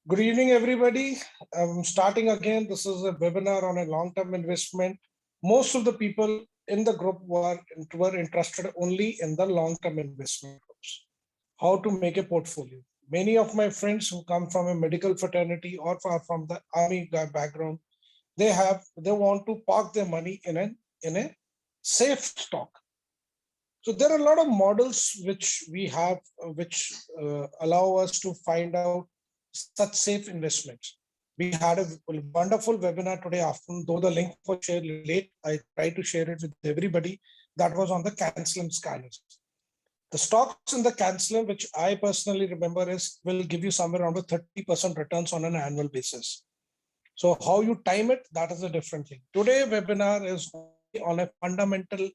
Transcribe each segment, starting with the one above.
Good evening, everybody. I'm starting again. This is a webinar on a long-term investment. Most of the people in the group were interested only in the long-term investment groups. How to make a portfolio. Many of my friends who come from a medical fraternity or from the army background, they want to park their money in a safe stock. So there are a lot of models which we have, which allow us to find out such safe investments. We had a wonderful webinar today afternoon, though the link was shared late. I tried to share it with everybody. That was on the Cancelim scanners. The stocks in the Cancelim, which I personally remember, will give you somewhere around 30% returns on an annual basis. So how you time it, that is a different thing. Today webinar is on a fundamental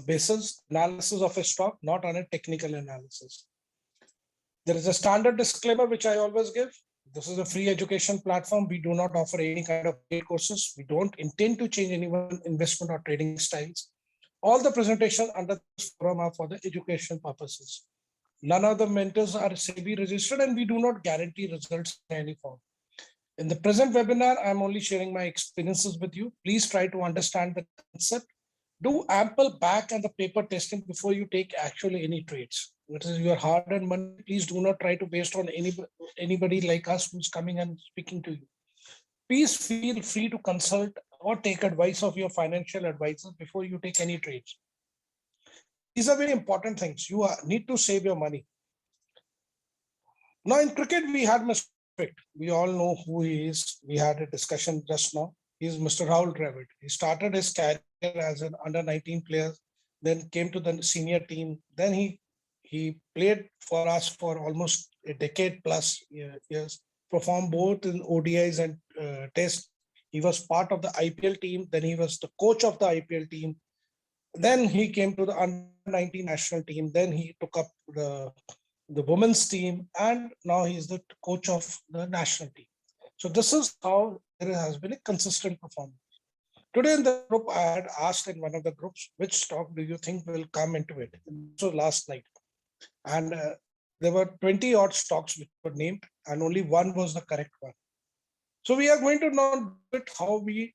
basis analysis of a stock, not on a technical analysis. There is a standard disclaimer which I always give. This is a free education platform. We do not offer any kind of paid courses. We don't intend to change anyone's investment or trading styles. All the presentation under this forum are for the education purposes. None of the mentors are SEBI registered and we do not guarantee results in any form. In the present webinar, I'm only sharing my experiences with you. Please try to understand the concept. Do ample back and the paper testing before you take actually any trades. What is your hard-earned money? Please do not try to waste on anybody like us who's coming and speaking to you. Please feel free to consult or take advice of your financial advisor before you take any trades. These are very important things. You need to save your money. Now in cricket, we had Mr. Perfect. We all know who he is. We had a discussion just now. He is Mr. Rahul Dravid. He started his career as an under-19 player, then came to the senior team. Then he played for us for almost a decade plus years, performed both in ODIs and Test. He was part of the IPL team. Then he was the coach of the IPL team. Then he came to the under-19 national team. Then he took up the women's team, and now he's the coach of the national team. So this is how there has been a consistent performance. Today in the group, I had asked in one of the groups, which stock do you think will come into it? So last night, and there were 20 odd stocks which were named, and only one was the correct one. So we are going to know how we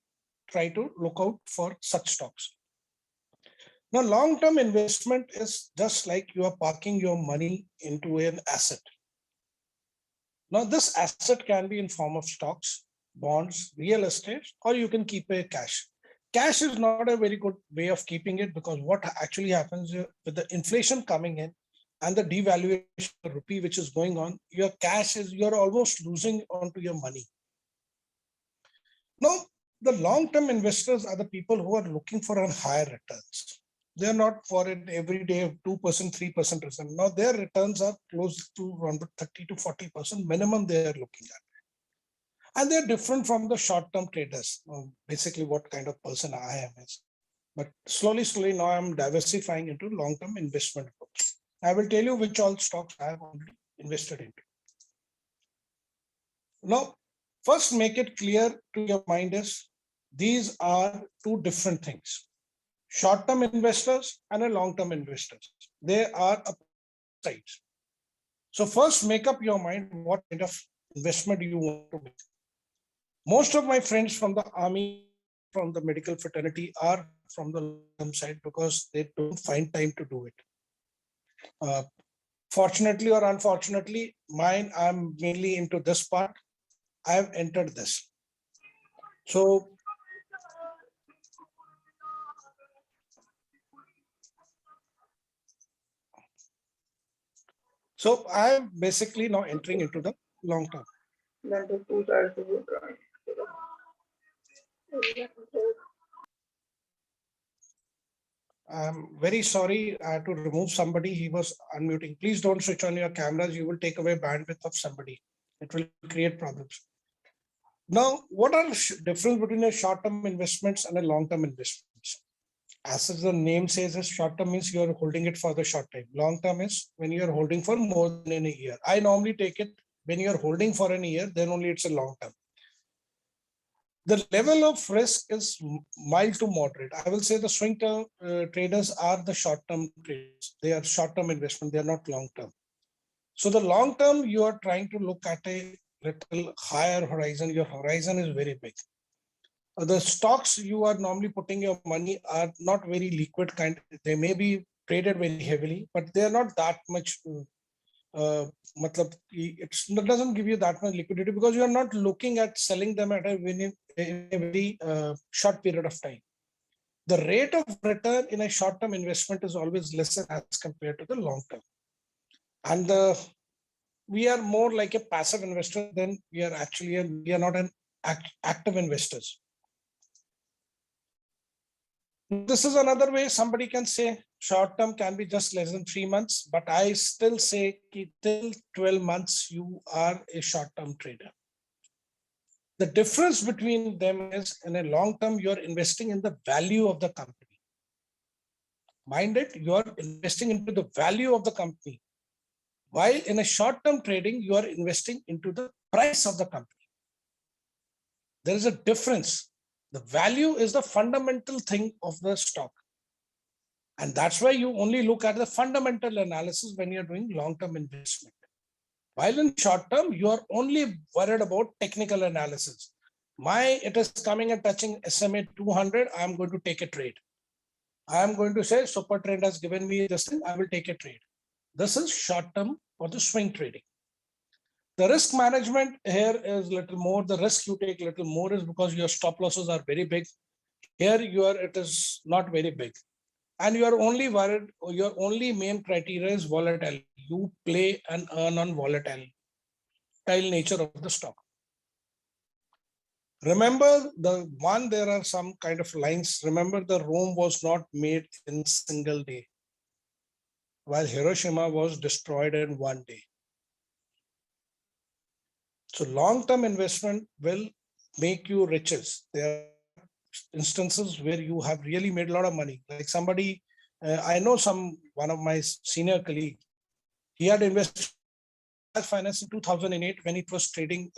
try to look out for such stocks. Now, long-term investment is just like you are parking your money into an asset. Now, this asset can be in form of stocks, bonds, real estate, or you can keep a cash. Cash is not a very good way of keeping it because what actually happens with the inflation coming in and the devaluation of the rupee which is going on, your cash is, you're almost losing onto your money. Now, the long-term investors are the people who are looking for a higher returns. They're not for an everyday 2%, 3% return. Now their returns are close to around 30 to 40% minimum they are looking at. And they're different from the short-term traders. Basically what kind of person I am is. But slowly now I'm diversifying into long-term investment groups. I will tell you which all stocks I have already invested into. Now, first make it clear to your mind is these are two different things. Short-term investors and a long-term investors. They are sides. So first make up your mind what kind of investment you want to make. Most of my friends from the army, from the medical fraternity are from the long-term side because they don't find time to do it. Fortunately or unfortunately, mine, I'm mainly into this part. I have entered this. So I'm basically now entering into the long term. I'm very sorry, I had to remove somebody. He was unmuting. Please don't switch on your cameras. You will take away bandwidth of somebody. It will create problems. Now, what are the difference between a short-term investments and a long-term investments? As the name says, short-term means you're holding it for the short time. Long-term is when you're holding for more than a year. I normally take it when you're holding for a year, then only it's a long-term. The level of risk is mild to moderate. I will say the swing term traders are the short-term traders. They are short-term investment. They are not long-term. So the long-term, you are trying to look at a little higher horizon. Your horizon is very big. The stocks you are normally putting your money are not very liquid kind. They may be traded very heavily, but they are not that much. It doesn't give you that much liquidity because you are not looking at selling them at in a very short period of time. The rate of return in a short-term investment is always lesser as compared to the long-term. And we are more like a passive investor than we are actually, we are not an active investors. This is another way somebody can say short term can be just less than 3 months, but I still say till 12 months, you are a short term trader. The difference between them is in a long term, you're investing in the value of the company. Mind it, you're investing into the value of the company. While in a short term trading, you are investing into the price of the company. There is a difference. The value is the fundamental thing of the stock. And that's why you only look at the fundamental analysis when you're doing long-term investment. While in short term, you are only worried about technical analysis. It is coming and touching SMA 200, I'm going to take a trade. I am going to say super trend has given me this thing, I will take a trade. This is short term for the swing trading. The risk management here is little more. The risk you take little more is because your stop losses are very big. Here it is not very big. And you are only worried, your only main criteria is volatility. You play and earn on volatile nature of the stock. Remember there are some kind of lines. Remember, the Rome was not made in single day, while Hiroshima was destroyed in one day. So long-term investment will make you riches. There are instances where you have really made a lot of money. Like somebody, I know one of my senior colleagues, he had invested finance in 2008 when it was trading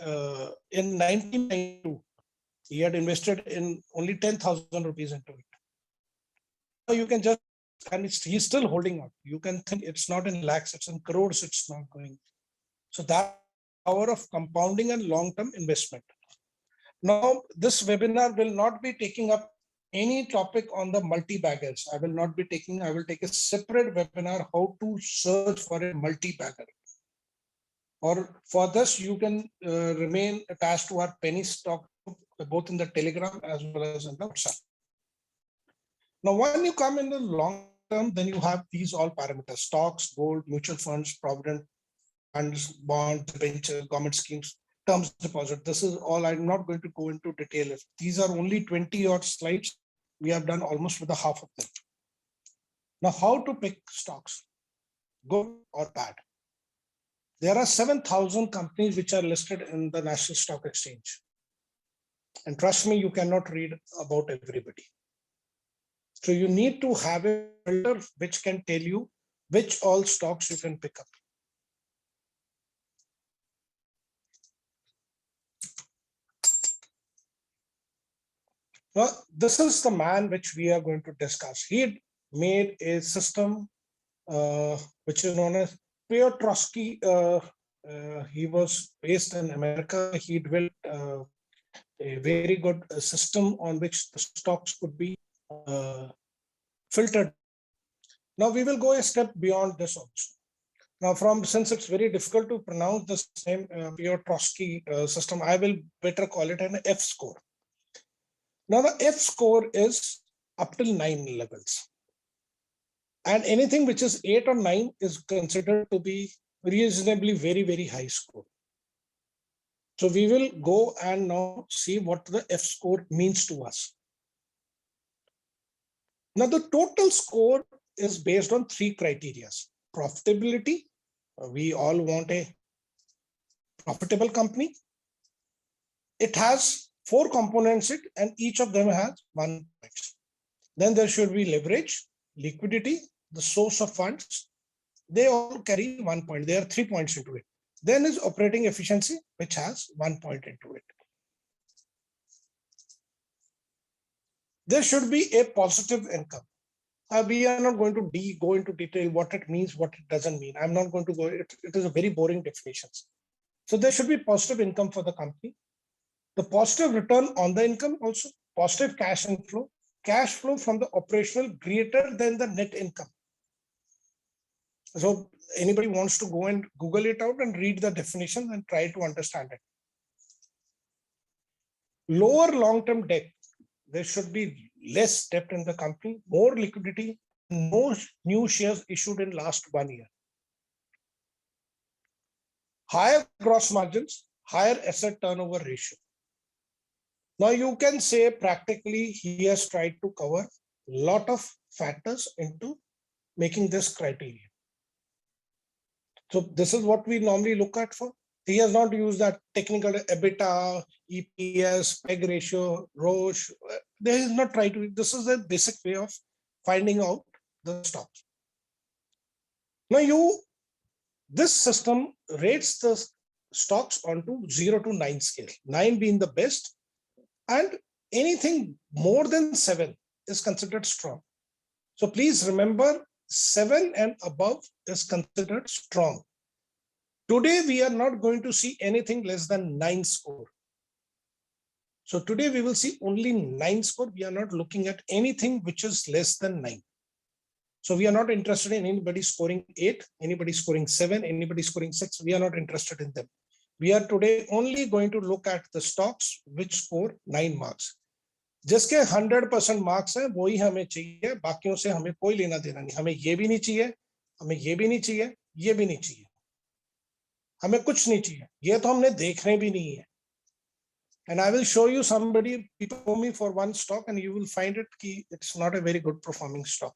in 1992. He had invested in only 10,000 rupees into it. Now you can just, and he's still holding on. You can think it's not in lakhs, it's in crores, it's not going. So that power of compounding and long-term investment. Now, this webinar will not be taking up any topic on the multi-baggers. I will take a separate webinar, how to search for a multi-bagger. Or for this, you can remain attached to our penny stock, both in the Telegram as well as in the WhatsApp. Now, when you come in the long term, then you have these all parameters: stocks, gold, mutual funds, provident funds, bonds, debentures, government schemes, terms deposit. This is all. I'm not going to go into detail. These are only 20 odd slides. We have done almost with the half of them. Now, how to pick stocks, good or bad? There are 7,000 companies which are listed in the National Stock Exchange. And trust me, you cannot read about everybody. So you need to have a filter which can tell you which all stocks you can pick up. Well, this is the man which we are going to discuss. He made a system which is known as Piotrowski. He was based in America. He developed a very good system on which the stocks could be filtered. Now we will go a step beyond this also. Now, since it's very difficult to pronounce the same Piotrowski system, I will better call it an F score. Now the F score is up till 9 levels. And anything which is 8 or 9 is considered to be reasonably very, very high score. So we will go and now see what the F score means to us. Now the total score is based on 3 criteria. Profitability. We all want a profitable company. It has 4 components and each of them has 1 point. Then there should be leverage, liquidity, the source of funds. They all carry 1 point. There are 3 points into it. Then is operating efficiency, which has 1 point into it. There should be a positive income. We are not going to go into detail what it means, what it doesn't mean. I'm not going to go. It is a very boring definitions. So there should be positive income for the company. The positive return on the income also, positive cash inflow, cash flow from the operational greater than the net income. So anybody wants to go and Google it out and read the definition and try to understand it. Lower long-term debt. There should be less debt in the company, more liquidity, no new shares issued in last 1 year. Higher gross margins, higher asset turnover ratio. Now you can say practically he has tried to cover a lot of factors into making this criteria. So this is what we normally look at for. He has not used that technical EBITDA, EPS, PEG ratio, ROAS. They has not tried to. This is the basic way of finding out the stocks. Now this system rates the stocks onto 0 to 9 scale, 9 being the best, and anything more than 7 is considered strong. So please remember, 7 and above is considered strong. Today, we are not going to see anything less than 9 score. So today we will see only 9 score. We are not looking at anything which is less than 9. So we are not interested in anybody scoring 8, anybody scoring 7, anybody scoring 6. We are not interested in them. We are today only going to look at the stocks which score 9 marks. जिसके 100% marks है वही हमें चाहिए, बाकियों से हमें कोई लेना देना नहीं. हमें ये भी नहीं चाहिए, हमें ये भी नहीं चाहिए, ये भी नहीं चाहिए, हमें कुछ नहीं चाहिए. ये तो हमने देखने भी नहीं है. And I will show you somebody, people know me for one stock and you will find it कि it's not a very good performing stock.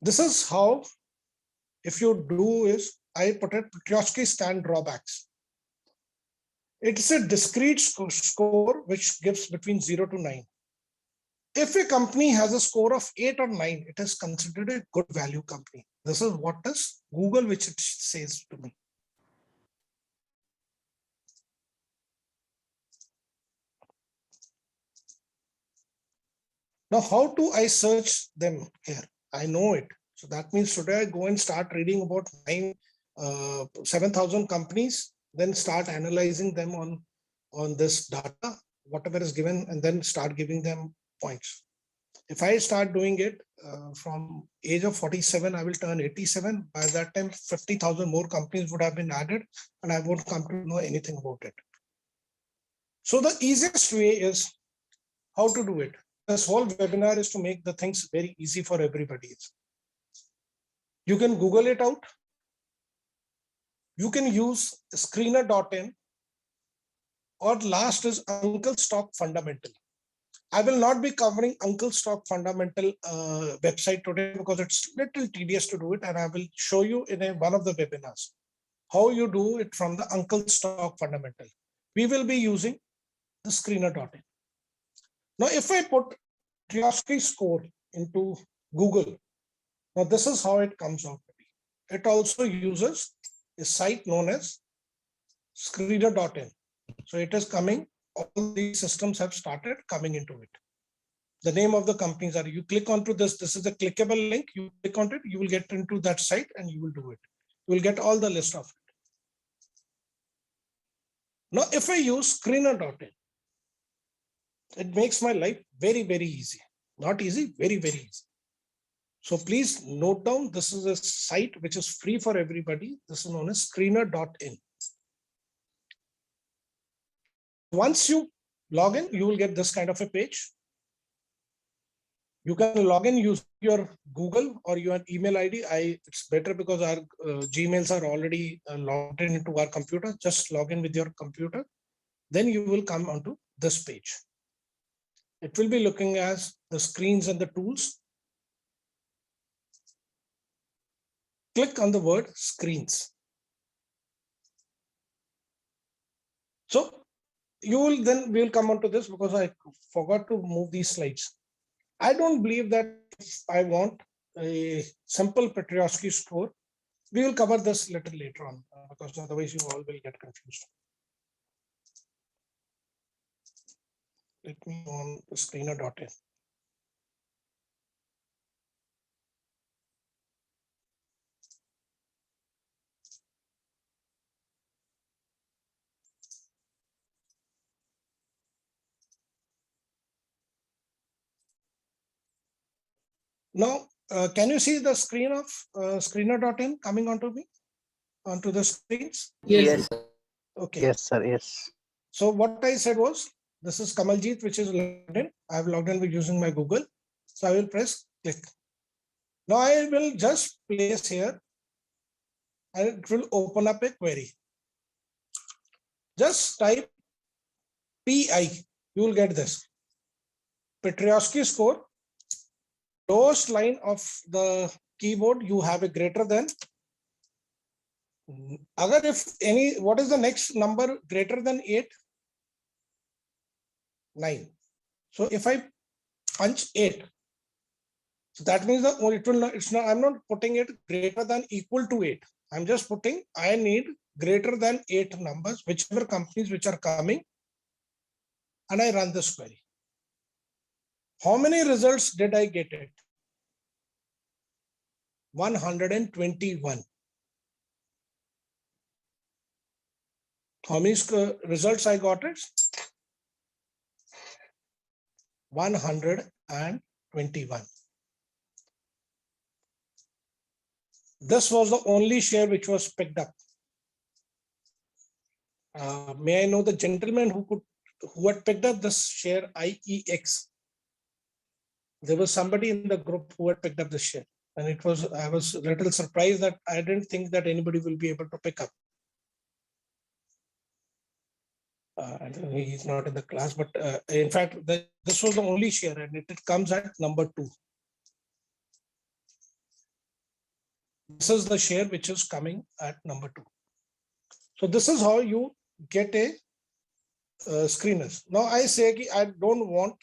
This is how, if you do is, I put it Petroski stand drawbacks. It's a discrete score which gives between 0 to 9. If a company has a score of 8 or 9, it is considered a good value company. This is what is Google, which it says to me. Now, how do I search them here? I know it. So that means today I go and start reading about 7,000 companies, then start analyzing them on this data, whatever is given, and then start giving them points. If I start doing it from age of 47, I will turn 87. By that time, 50,000 more companies would have been added and I won't come to know anything about it. So the easiest way is how to do it. This whole webinar is to make the things very easy for everybody. You can Google it out. You can use screener.in, or last is Uncle Stock Fundamental. I will not be covering Uncle Stock Fundamental website today because it's a little tedious to do it, and I will show you in one of the webinars how you do it from the Uncle Stock Fundamental. We will be using the screener.in. Now, if I put Petroski score into Google, now this is how it comes out to be. It also uses a site known as screener.in. So it is coming, all these systems have started coming into it. The name of the companies are, you click onto this is a clickable link, you click on it, you will get into that site and you will do it. You will get all the list of it. Now, if I use screener.in, it makes my life very, very easy. Not easy, very, very easy. So please note down, this is a site which is free for everybody. This is known as screener.in. Once you log in, you will get this kind of a page. You can log in using your Google or your email ID. It's better because our Gmails are already logged in into our computer. Just log in with your computer. Then you will come onto this page. It will be looking as the screens and the tools. Click on the word screens. So you will then, we will come onto this because I forgot to move these slides. I don't believe that if I want a simple Petroski score, we will cover this little later on because otherwise you all will get confused. Let me on the screener.in. Now, can you see the screen of screener.in coming onto the screens? Yes. Okay. Yes, sir. Yes. So what I said was, this is Kamaljeet, which is logged in. I have logged in with using my Google. So I will press click. Now I will just place here and it will open up a query. Just type PI, you will get this. Petrosky score, lowest line of the keyboard, you have a greater than. Agar if any, what is the next number greater than 8? 9. So if I punch 8, so that means that it will not, it's not, I'm not putting it greater than equal to 8. I'm just putting, I need greater than 8 numbers, whichever companies which are coming, and I run this query. How many results did I get it? 121. How many results I got it? 121. This was the only share which was picked up. May I know the gentleman who had picked up this share IEX? There was somebody in the group who had picked up the share, and I was a little surprised that I didn't think that anybody will be able to pick up. He's not in the class, but in fact, this was the only share, and it comes at number 2. This is the share which is coming at number 2. So this is how you get a screeners. Now I say I don't want.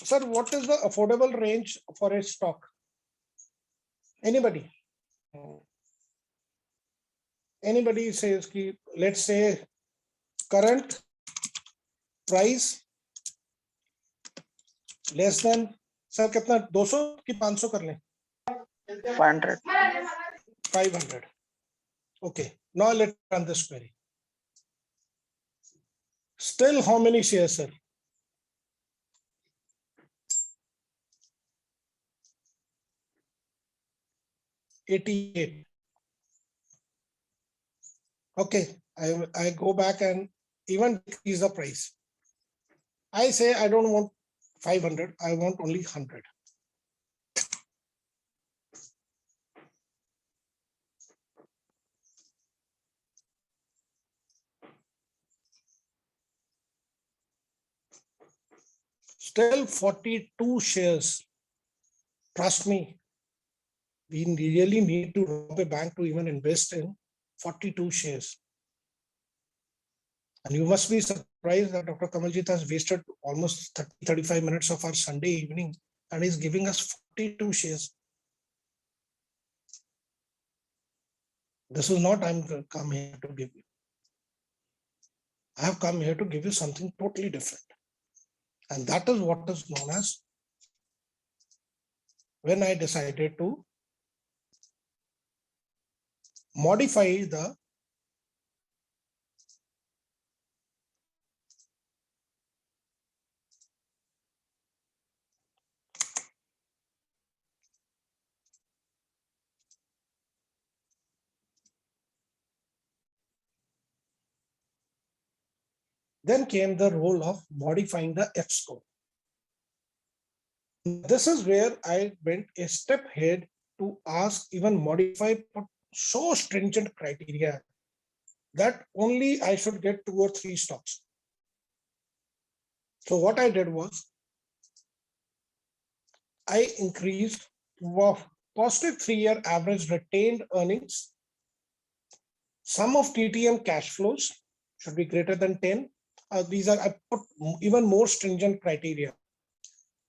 Sir, what is the affordable range for a stock? Anybody? Anybody says, let's say current price less than, sir, कितना 200 कि 500 कर लें? 500. 500. Okay. Now let's run this query. Still, how many shares, sir? 88. Okay, I go back and even decrease the price. I say I don't want 500, I want only 100. Still 42 shares. Trust me, we really need to rob a bank to even invest in 42 shares. And you must be surprised that Dr. Kamaljeet has wasted almost 30-35 minutes of our Sunday evening and is giving us 42 shares. This is not I'm come here to give you. I have come here to give you something totally different. And that is what is known as when I decided to modify the then came the role of modifying the F score. This is where I went a step ahead to ask even modify so stringent criteria that only I should get 2 or 3 stocks. So what I did was I increased positive 3-year average retained earnings. Sum of TTM cash flows should be greater than 10. These are, I put even more stringent criteria.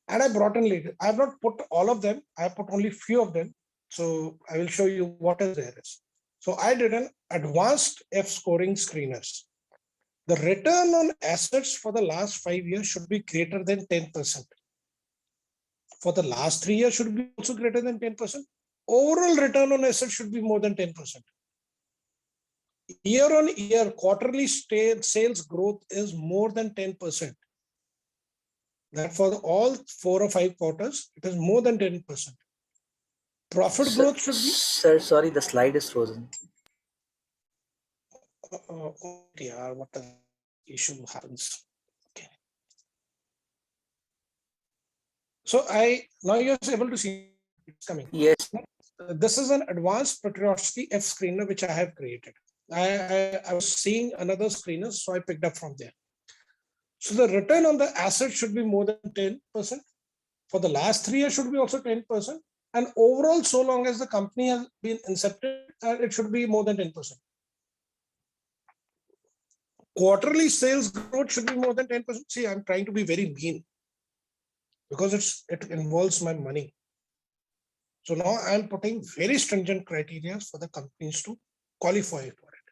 And I brought in later. I have not put all of them. I have put only few of them. So I will show you what is there is. So I did an advanced F scoring screeners. The return on assets for the last 5 years should be greater than 10%. For the last 3 years should be also greater than 10%. Overall return on assets should be more than 10%. Year on year, quarterly sales growth is more than 10%. that for all 4 or 5 quarters, it is more than 10%. Profit Sir, growth should be. sir, sorry, the slide is frozen. Oh dear, what the issue happens? Okay. So now you're able to see it's coming. Yes. This is an advanced Petrosky F screener which I have created. I was seeing another screener, so I picked up from there. So the return on the asset should be more than 10%. For the last 3 years should be also 10%. And overall, so long as the company has been incepted, it should be more than 10%. Quarterly sales growth should be more than 10%. See, I'm trying to be very mean because it involves my money. So now I'm putting very stringent criteria for the companies to qualify for it.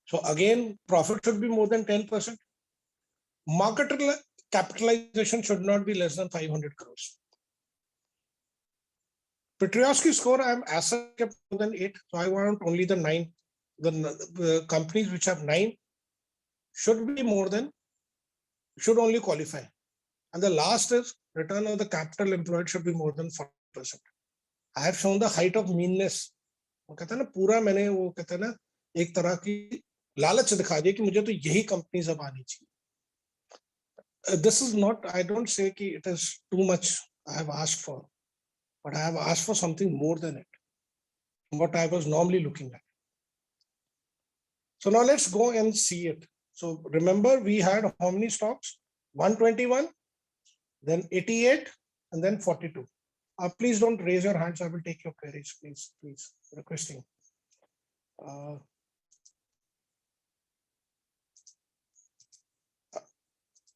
So again, profit should be more than 10%. Market capitalization should not be less than 500 crores. Petrosky score, I'm asset kept more than 8. So I want only the 9. The companies which have 9 should only qualify. And the last is return on the capital employed should be more than 40%. I have shown the height of meanness. वो कहते हैं ना पूरा मैंने वो कहते हैं ना एक तरह की लालच दिखा दिया कि मुझे तो यही कंपनी सब आनी चाहिए. This is not, I don't say कि it is too much I have asked for, but I have asked for something more than it, what I was normally looking at. So now let's go and see it. So remember we had how many stocks? 121, then 88, and then 42. Please don't raise your hands. I will take your queries, please, requesting.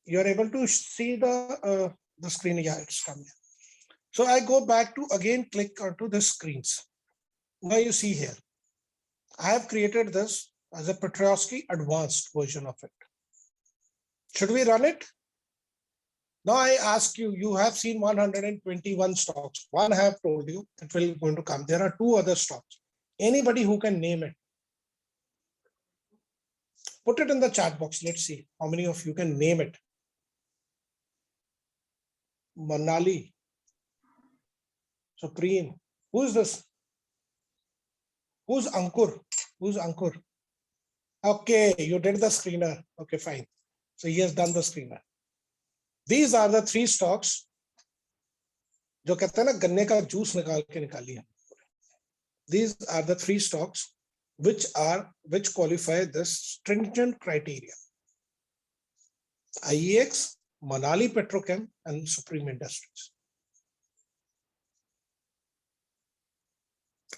You're able to see the screen. Yeah, it's coming. So I go back to again click onto the screens. Now you see here, I have created this as a Petrosky advanced version of it. Should we run it? Now I ask you, you have seen 121 stocks. One I have told you it will going to come. There are 2 other stocks. Anybody who can name it, put it in the chat box. Let's see how many of you can name it. Manali, Supreme. Who is this? Who's Ankur? Who's Ankur? Okay, you did the screener. Okay, fine. So he has done the screener. These are the 3 stocks जो कहते हैं ना गन्ने का juice निकाल के निकाली है. These are the 3 stocks which qualify this stringent criteria. IEX, Manali Petrochem, and Supreme Industries.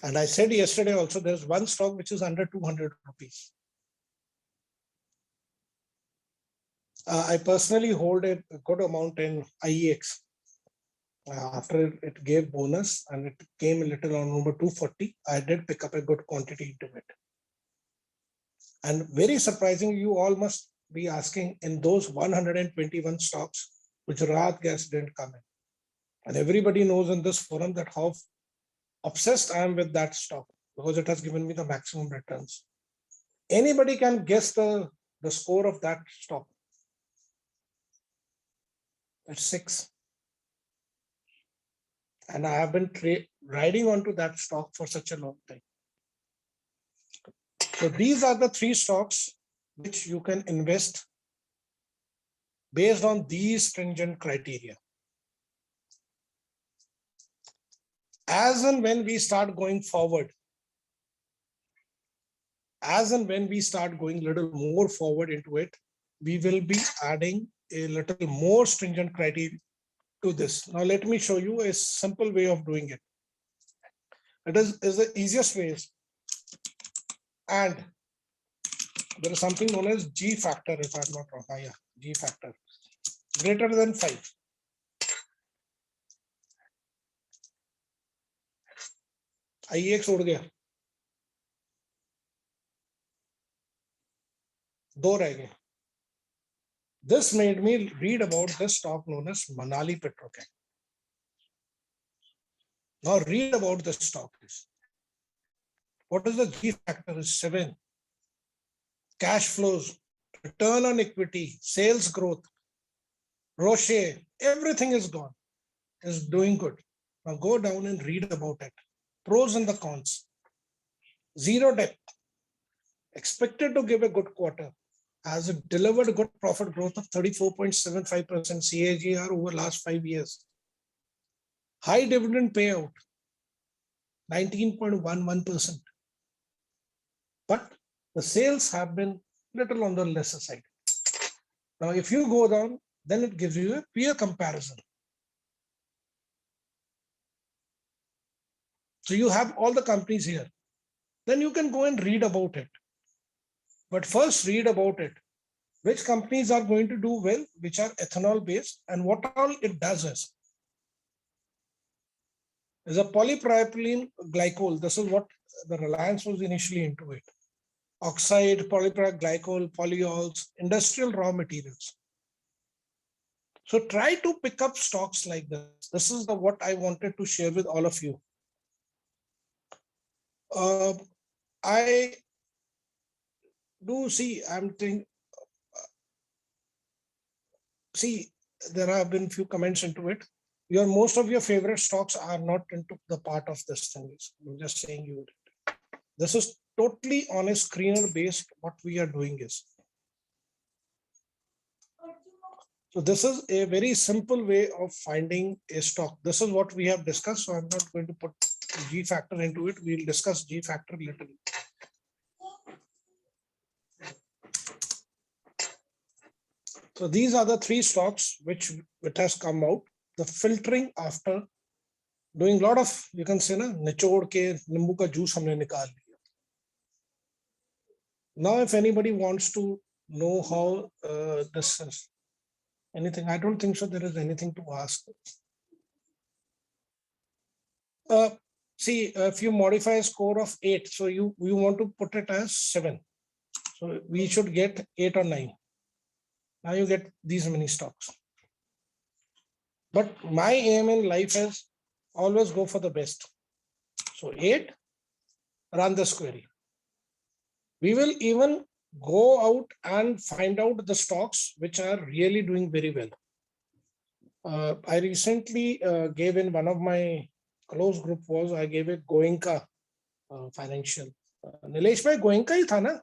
And I said yesterday also there's one stock which is under 200 rupees. I personally hold a good amount in IEX. After it gave bonus and it came a little on number 240, I did pick up a good quantity into it. And very surprising, you all must be asking in those 121 stocks, Gujarat Gas didn't come in. And everybody knows in this forum that how obsessed I am with that stock because it has given me the maximum returns. Anybody can guess the score of that stock. It's 6. And I have been riding onto that stock for such a long time. So these are the 3 stocks which you can invest based on these stringent criteria. As and when we start going forward, as and when we start going a little more forward into it, we will be adding a little more stringent criteria to this. Now, let me show you a simple way of doing it. It is the easiest way. And there is something known as G factor, if I'm not wrong. Yeah, G factor. Greater than 5. IEX उड़ गया. 2 रह गए. This made me read about this stock known as Manali Petrochem. Now read about this stock. What is the G factor? Is 7. Cash flows, return on equity, sales growth. Roche, everything is gone, is doing good. Now go down and read about it. Pros and the cons. Zero debt, expected to give a good quarter, has delivered good profit growth of 34.75% CAGR over last 5 years. High dividend payout, 19.11%. But the sales have been little on the lesser side. Now, if you go down, then it gives you a peer comparison. So you have all the companies here. Then you can go and read about it. But first read about it. Which companies are going to do well, which are ethanol based, and what all it does is a polypropylene glycol. This is what the Reliance was initially into it. Oxide, polypropylene glycol, polyols, industrial raw materials. So try to pick up stocks like this. This is what I wanted to share with all of you. I do see, see, there have been few comments into it. Most of your favorite stocks are not into the part of this thing. I'm just saying you. This is totally on a screener based. What we are doing is. So this is a very simple way of finding a stock. This is what we have discussed. So I'm not going to put G factor into it. We'll discuss G factor later. So these are the 3 stocks which it has come out. The filtering after doing a lot of, you can say, na, nichod ke nimbu ka juice humne nikal liya. Now, if anybody wants to know how this is, anything, I don't think so. There is anything to ask. See, if you modify a score of 8, so you want to put it as 7. So we should get 8 or 9. Now you get these many stocks. But my aim in life is always go for the best. So 8, run this query. We will even go out and find out the stocks which are really doing very well. I recently gave in one of my close group I gave it Goenka Financial. Nilesh bhai, Goenka hi tha na?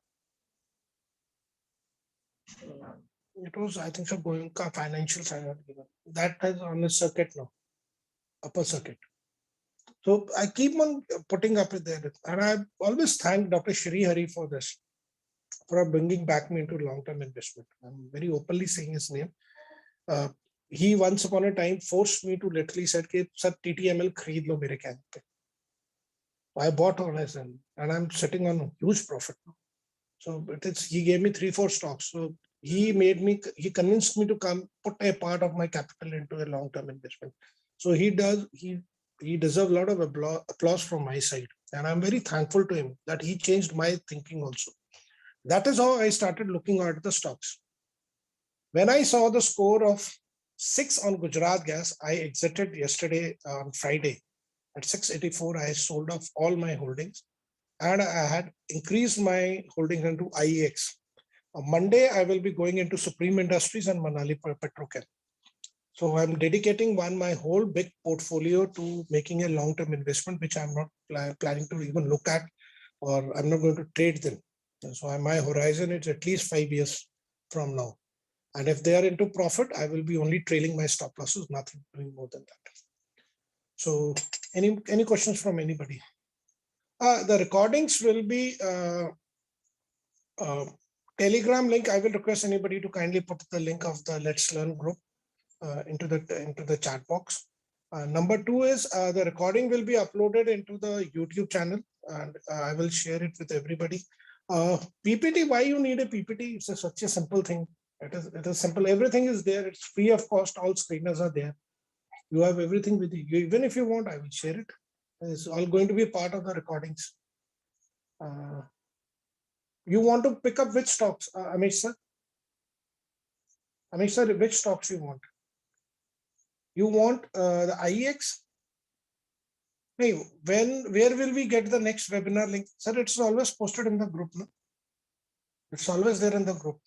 It was, I think so, Goenka Financial. That is on the circuit now, upper circuit. So I keep on putting up with that. And I always thank Dr. Shri Hari for this, for bringing back me into long-term investment. I'm very openly saying his name. He once upon a time forced me to literally said, "Sir, TTML खरीद लो मेरे कहने पे." I bought on his and I'm sitting on a huge profit now. So he gave me 3-4 stocks. So he convinced me to come put a part of my capital into a long-term investment. So he deserves a lot of applause from my side. And I'm very thankful to him that he changed my thinking also. That is how I started looking at the stocks. When I saw the score of 6 on Gujarat Gas, I exited yesterday on Friday. At 684, I sold off all my holdings and I had increased my holdings into IEX. On Monday, I will be going into Supreme Industries and Manali Petrochem. So I'm dedicating my whole big portfolio to making a long-term investment, which I'm not planning to even look at, or I'm not going to trade them. And so my horizon is at least 5 years from now. And if they are into profit, I will be only trailing my stop losses, nothing doing more than that. So any questions from anybody? The recordings will be Telegram link. I will request anybody to kindly put the link of the Let's Learn group into the chat box. Number 2 is the recording will be uploaded into the YouTube channel, and I will share it with everybody. PPT, why you need a PPT? It's such a simple thing. It is simple. Everything is there. It's free of cost. All screeners are there. You have everything with you. Even if you want, I will share it. It's all going to be part of the recordings. You want to pick up which stocks, Amish sir? Amish sir, which stocks you want? You want the IEX? Hey, where will we get the next webinar link? Sir, it's always posted in the group. No? It's always there in the group.